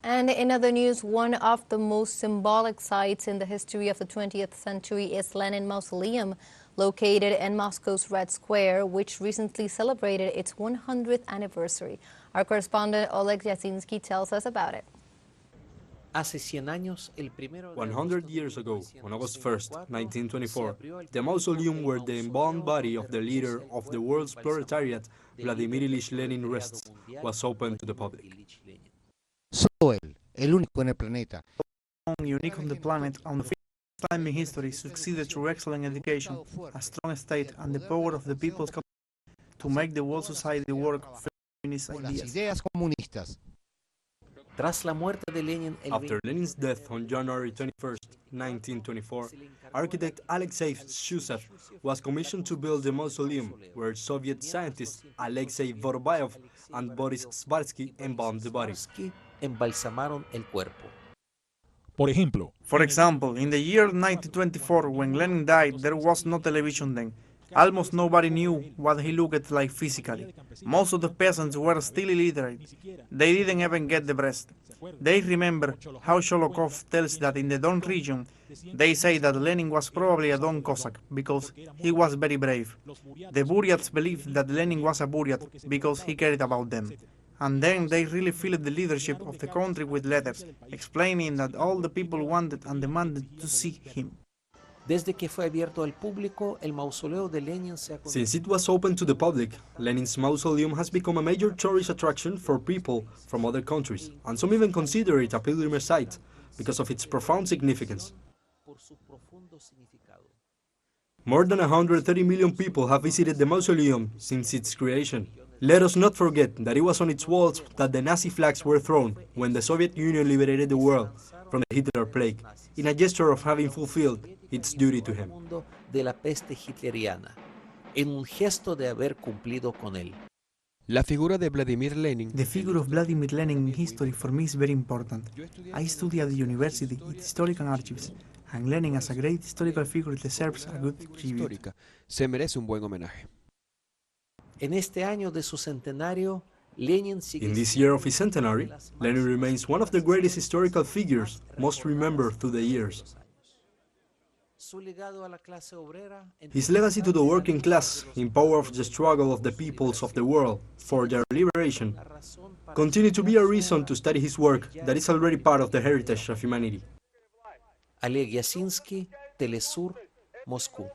And in other news, one of the most symbolic sites in the history of the 20th century is Lenin Mausoleum, located in Moscow's Red Square, which recently celebrated its 100th anniversary. Our correspondent Oleg Yasinski tells us about it. 100 years ago, on August 1st, 1924, the mausoleum where the embalmed body of the leader of the world's proletariat, Vladimir Ilyich Lenin, rests, was opened to the public. Solo él, el único en el planeta. Unique on the planet, and the first time in history succeeded through excellent education, a strong state, and the power of the people's community to make the world society work for feminist ideas. After Lenin's death on January 21st, 1924, architect Alexei Shushev was commissioned to build the mausoleum where Soviet scientists Alexei Vorobyov and Boris Svarsky embalmed the body. For example, in the year 1924, when Lenin died, there was no television then. Almost nobody knew what he looked like physically. Most of the peasants were still illiterate. They didn't even get the breast. They remember how Sholokov tells that in the Don region, they say that Lenin was probably a Don Cossack because he was very brave. The Buryats believed that Lenin was a Buryat because he cared about them. And then they really filled the leadership of the country with letters, explaining that all the people wanted and demanded to see him. Since it was open to the public, Lenin's mausoleum has become a major tourist attraction for people from other countries, and some even consider it a pilgrimage site because of its profound significance. More than 130 million people have visited the mausoleum since its creation. Let us not forget that it was on its walls that the Nazi flags were thrown when the Soviet Union liberated the world from the Hitler plague, in a gesture of having fulfilled its duty to him. La figura de Vladimir Lenin. The figure of Vladimir Lenin in history for me is very important. I study at the university in historical archives, and Lenin as a great historical figure deserves a good tribute. Se merece un buen homenaje. In this year of his centenary, Lenin remains one of the greatest historical figures most remembered through the years. His legacy to the working class, in power of the struggle of the peoples of the world for their liberation, continue to be a reason to study his work that is already part of the heritage of humanity. Oleg Yasinski, teleSUR, Moscú.